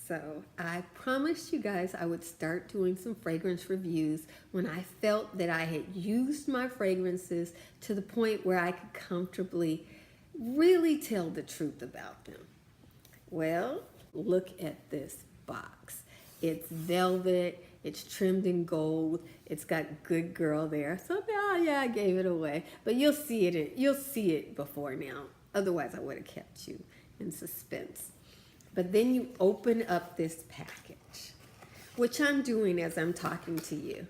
So I promised you guys I would start doing some fragrance reviews when I felt that I had used my fragrances to the point where I could comfortably really tell the truth about them. Well, look at this box. It's velvet, it's trimmed in gold, it's got Good Girl there. So now, yeah, I gave it away. But you'll see it before now. Otherwise, I would have kept you in suspense. But then you open up this package, which I'm doing as I'm talking to you.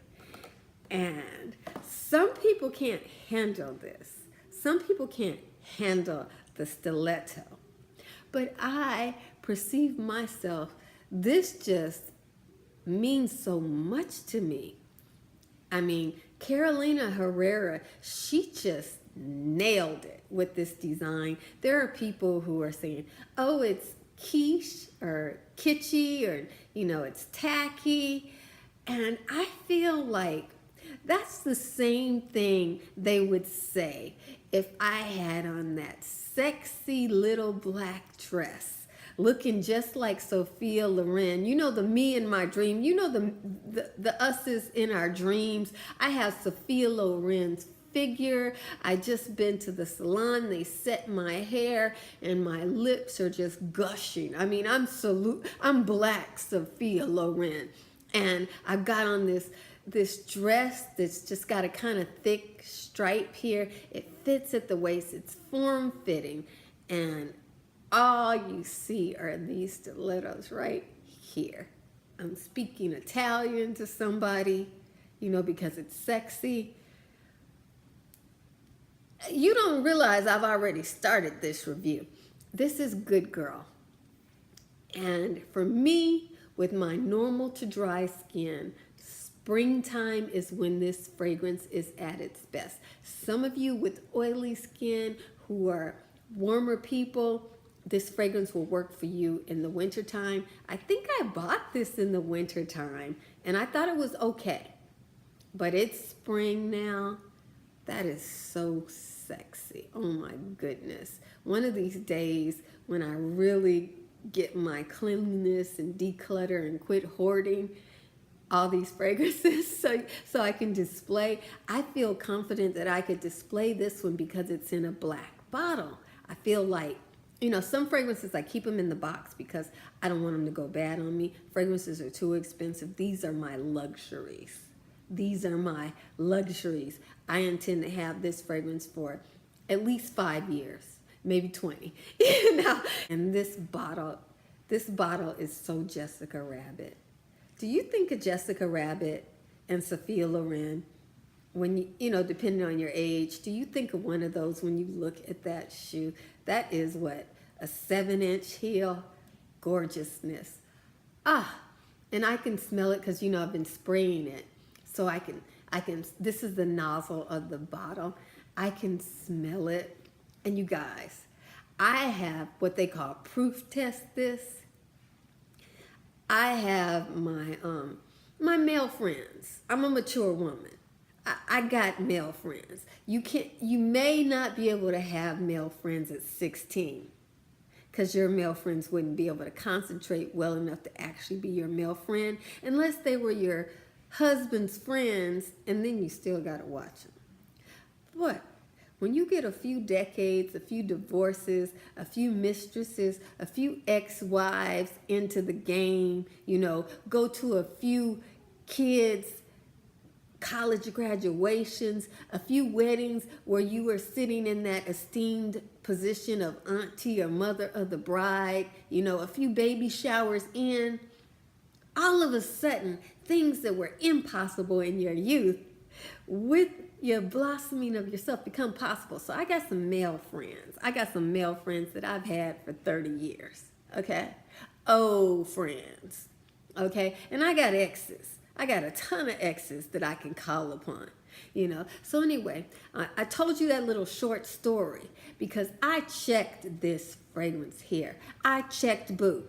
And some people can't handle this. Some people can't handle the stiletto. But I perceive myself, this just means so much to me. I mean, Carolina Herrera, she just nailed it with this design. There are people who are saying, oh, it's quiche or kitschy, or, it's tacky. And I feel like that's the same thing they would say if I had on that sexy little black dress, looking just like Sophia Loren. The me in my dream. The us's in our dreams. I have Sophia Loren's figure. I just been to the salon. They set my hair and my lips are just gushing. I mean, I'm black Sophia Loren. And I've got on this dress that's just got a kind of thick stripe here. It fits at the waist. It's form-fitting. And all you see are these stilettos right here. I'm speaking Italian to somebody, because it's sexy. You don't realize I've already started this review. This is Good Girl. And for me, with my normal to dry skin, springtime is when this fragrance is at its best. Some of you with oily skin who are warmer people, this fragrance will work for you in the wintertime. I think I bought this in the wintertime and I thought it was okay. But it's spring now. That is so sexy. Oh my goodness. One of these days when I really get my cleanliness and declutter and quit hoarding all these fragrances so I can display. I feel confident that I could display this one because it's in a black bottle. I feel like, some fragrances, I keep them in the box because I don't want them to go bad on me. Fragrances are too expensive. These are my luxuries. These are my luxuries. I intend to have this fragrance for at least 5 years, maybe 20. And this bottle is so Jessica Rabbit. Do you think of Jessica Rabbit and Sophia Loren when depending on your age, do you think of one of those when you look at that shoe? That is what, a 7-inch heel? Gorgeousness. And I can smell it because I've been spraying it. So I can, this is the nozzle of the bottle. I can smell it. And you guys, I have what they call proof test this. I have my male friends. I'm a mature woman. I got male friends. You may not be able to have male friends at 16 because your male friends wouldn't be able to concentrate well enough to actually be your male friend unless they were your husband's friends, and then you still got to watch them. But when you get a few decades, a few divorces, a few mistresses, a few ex-wives into the game, go to a few kids' college graduations, a few weddings where you were sitting in that esteemed position of auntie or mother of the bride, a few baby showers in, all of a sudden, things that were impossible in your youth, with your blossoming of yourself, become possible. So I got some male friends. I got some male friends that I've had for 30 years, okay? Old friends, okay? And I got exes. I got a ton of exes that I can call upon, So anyway, I told you that little short story because I checked this fragrance here. I checked Boo.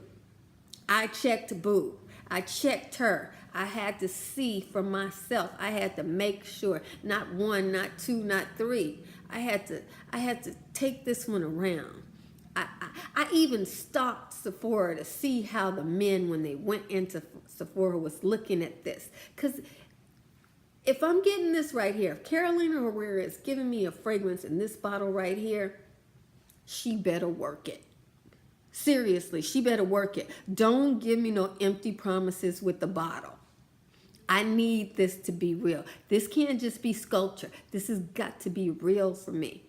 I checked Boo. I checked her. I had to see for myself. I had to make sure, not 1, not 2, not 3. I had to take this one around. I even stalked Sephora to see how the men, when they went into Sephora, was looking at this. Because if I'm getting this right here, if Carolina Herrera is giving me a fragrance in this bottle right here, she better work it. Seriously, she better work it. Don't give me no empty promises with the bottle. I need this to be real. This can't just be sculpture. This has got to be real for me.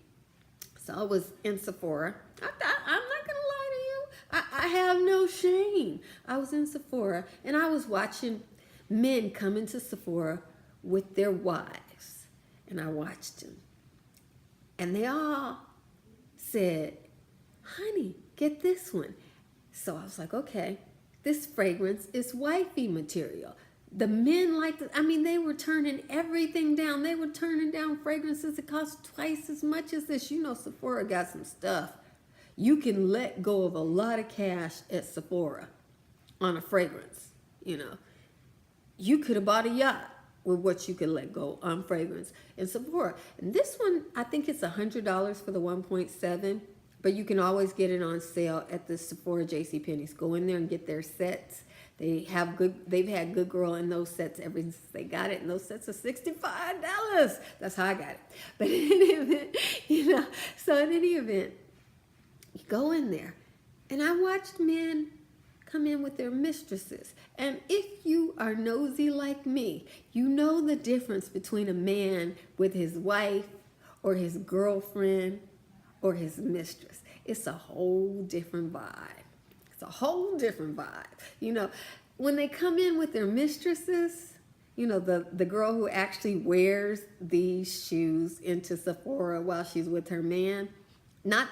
So I was in Sephora. I'm not going to lie to you. I have no shame. I was in Sephora and I was watching men come into Sephora with their wives. And I watched them. And they all said, honey, get this one. So I was like, okay, this fragrance is wifey material. The men like the, they were turning everything down. They were turning down fragrances that cost twice as much as this. You know, Sephora got some stuff. You can let go of a lot of cash at Sephora on a fragrance. You know, you could have bought a yacht with what you could let go on fragrance in Sephora. And this one, I think it's $100 for the 1.7, but you can always get it on sale at the Sephora JCPenney's. Go in there and get their sets. They've had Good Girl in those sets ever since they got it, and those sets are $65. That's how I got it. But in any event, so in any event, you go in there, and I watched men come in with their mistresses. And if you are nosy like me, you know the difference between a man with his wife or his girlfriend or his mistress. It's a whole different vibe. It's a whole different vibe. When they come in with their mistresses, the girl who actually wears these shoes into Sephora while she's with her man, not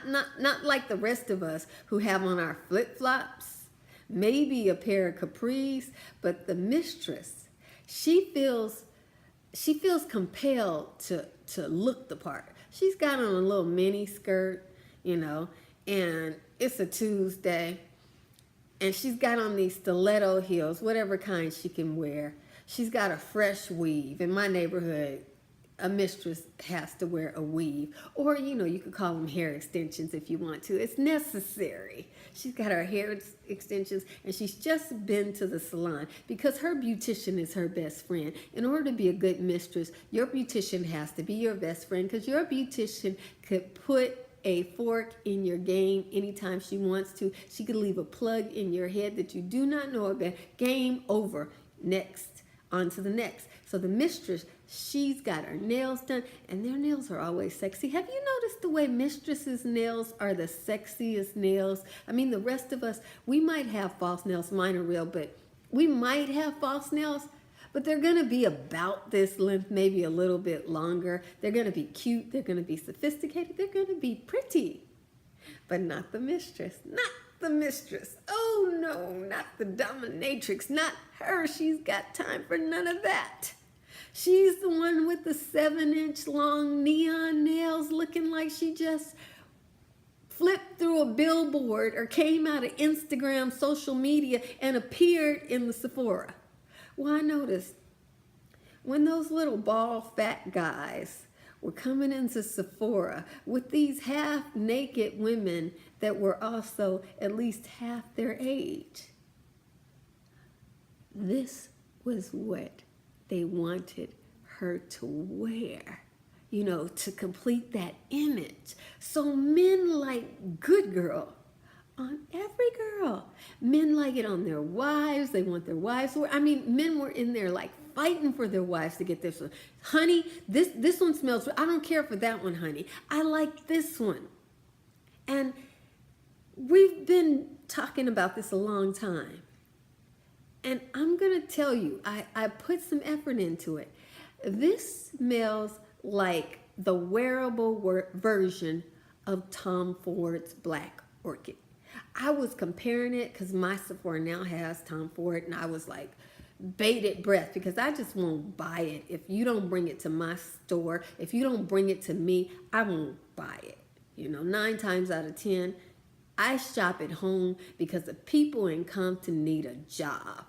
like the rest of us who have on our flip-flops, maybe a pair of capris, but the mistress, she feels compelled to look the part. She's got on a little mini skirt, and it's a Tuesday. And she's got on these stiletto heels, whatever kind she can wear. She's got a fresh weave. In my neighborhood, a mistress has to wear a weave. Or, you could call them hair extensions if you want to. It's necessary. She's got her hair extensions, and she's just been to the salon because her beautician is her best friend. In order to be a good mistress, your beautician has to be your best friend because your beautician could put a fork in your game anytime she wants to. She could leave a plug in your head that you do not know about. Game over. Next. On to the next. So the mistress, she's got her nails done, and their nails are always sexy. Have you noticed the way mistresses' nails are the sexiest nails? The rest of us, we might have false nails. Mine are real, but we might have false nails. But they're going to be about this length, maybe a little bit longer. They're going to be cute. They're going to be sophisticated. They're going to be pretty. But not the mistress. Not the mistress. Oh, no, not the dominatrix. Not her. She's got time for none of that. She's the one with the 7-inch long neon nails looking like she just flipped through a billboard or came out of Instagram social media and appeared in the Sephora. Well, I noticed when those little bald fat guys were coming into Sephora with these half-naked women that were also at least half their age, this was what they wanted her to wear, to complete that image. So men like Good Girl on every girl. Men like it on their wives. They want their wives to wear. Men were in there like fighting for their wives to get this one. Honey, this one smells. I don't care for that one, honey. I like this one. And we've been talking about this a long time. And I'm going to tell you, I put some effort into it. This smells like the wearable version of Tom Ford's Black Orchid. I was comparing it because my Sephora now has Tom Ford, and I was like bated breath because I just won't buy it. If you don't bring it to my store, if you don't bring it to me, I won't buy it. 9 times out of 10, I shop at home because the people in Compton need a job.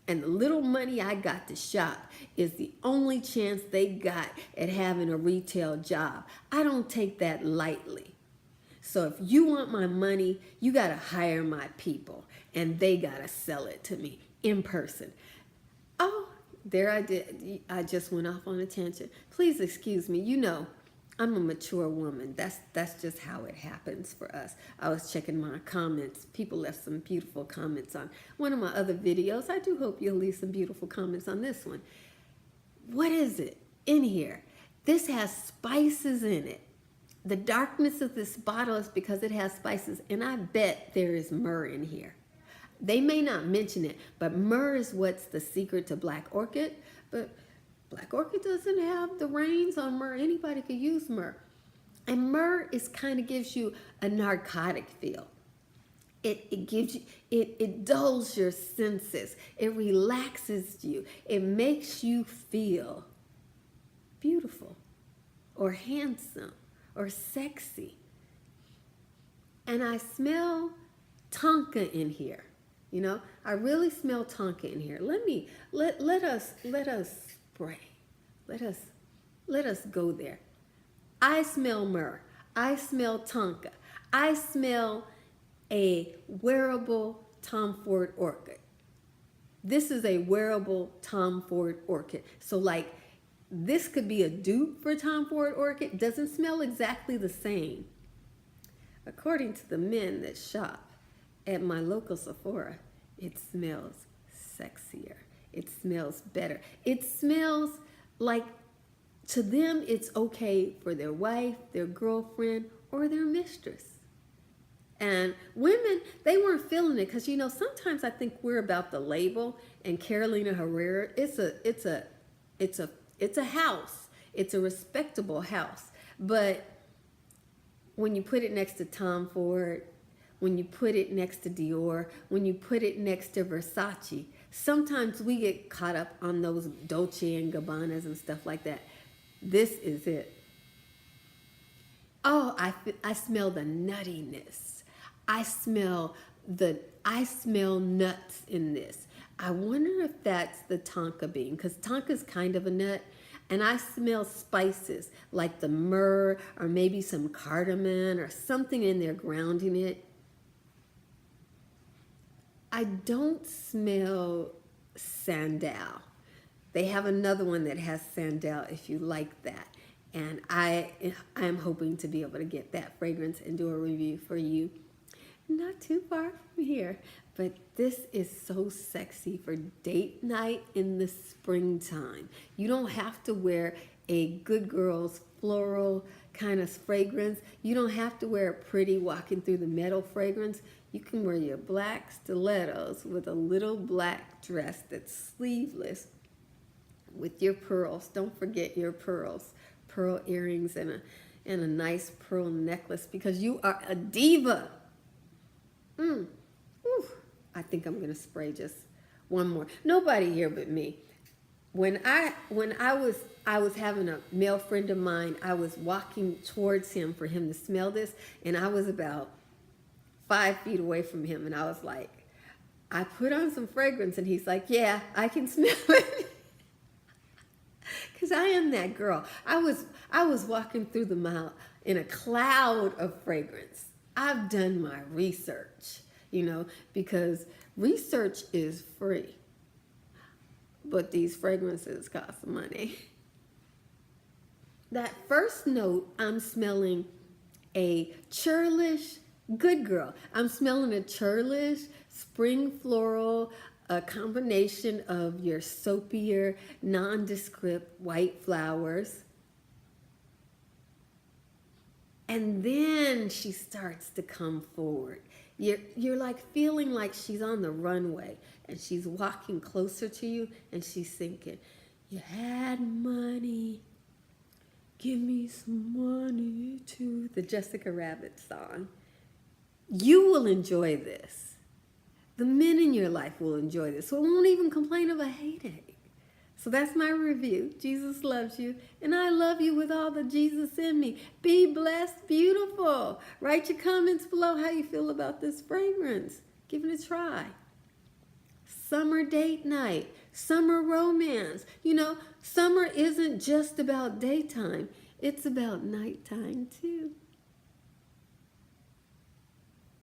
And the little money I got to shop is the only chance they got at having a retail job. I don't take that lightly. So if you want my money, you got to hire my people and they got to sell it to me in person. Oh, there I did. I just went off on a tangent. Please excuse me. You know, I'm a mature woman. That's just how it happens for us. I was checking my comments. People left some beautiful comments on one of my other videos. I do hope you'll leave some beautiful comments on this one. What is it in here? This has spices in it. The darkness of this bottle is because it has spices, and I bet there is myrrh in here. They may not mention it, but myrrh is what's the secret to Black Orchid. But Black Orchid doesn't have the reins on myrrh. Anybody could use myrrh. And myrrh is kind of gives you a narcotic feel. It gives you, it dulls your senses. It relaxes you. It makes you feel beautiful or handsome or sexy. And I smell tonka in here. You know, I really smell tonka in here. Let us spray. Let us go there. I smell myrrh. I smell tonka. I smell a wearable Tom Ford orchid. This is a wearable Tom Ford orchid. So like this could be a dupe for Tom Ford orchid. It doesn't smell exactly the same. According to the men that shop at my local Sephora, it smells sexier. It smells better. It smells like to them it's okay for their wife, their girlfriend, or their mistress. And women, they weren't feeling it because, you know, sometimes I think we're about the label. And Carolina Herrera, it's a house. It's a respectable house. But when you put it next to Tom Ford, when you put it next to Dior, when you put it next to Versace, sometimes we get caught up on those Dolce and Gabbanas and stuff like that. This is it. Oh, I smell the nuttiness. I smell nuts in this. I wonder if that's the tonka bean, because tonka's kind of a nut. And I smell spices like the myrrh or maybe some cardamom or something in there grounding it. I don't smell sandal. They have another one that has sandal if you like that. And I am hoping to be able to get that fragrance and do a review for you. Not too far from here, but this is so sexy for date night in the springtime. You don't have to wear a good girl's floral kind of fragrance. You don't have to wear a pretty walking through the meadow fragrance. You can wear your black stilettos with a little black dress that's sleeveless with your pearls. Don't forget your pearls. Pearl earrings and a nice pearl necklace because you are a diva. I think I'm gonna spray just one more. Nobody here but me. When I was having a male friend of mine, I was walking towards him for him to smell this, and I was about 5 feet away from him, and I was like, I put on some fragrance, and he's like, yeah, I can smell it. Because I am that girl. I was walking through the mall in a cloud of fragrance. I've done my research, you know, because research is free. But these fragrances cost money. That first note, I'm smelling a churlish good girl. I'm smelling a churlish spring floral, a combination of your soapier, nondescript white flowers. And then she starts to come forward. You're like feeling like she's on the runway and she's walking closer to you and she's thinking, you had money, give me some money too. The Jessica Rabbit song. You will enjoy this. The men in your life will enjoy this. So it won't even complain of a headache. So that's my review. Jesus loves you, and I love you with all the Jesus in me. Be blessed, beautiful. Write your comments below how you feel about this fragrance. Give it a try. Summer date night, summer romance. You know, summer isn't just about daytime. It's about nighttime too.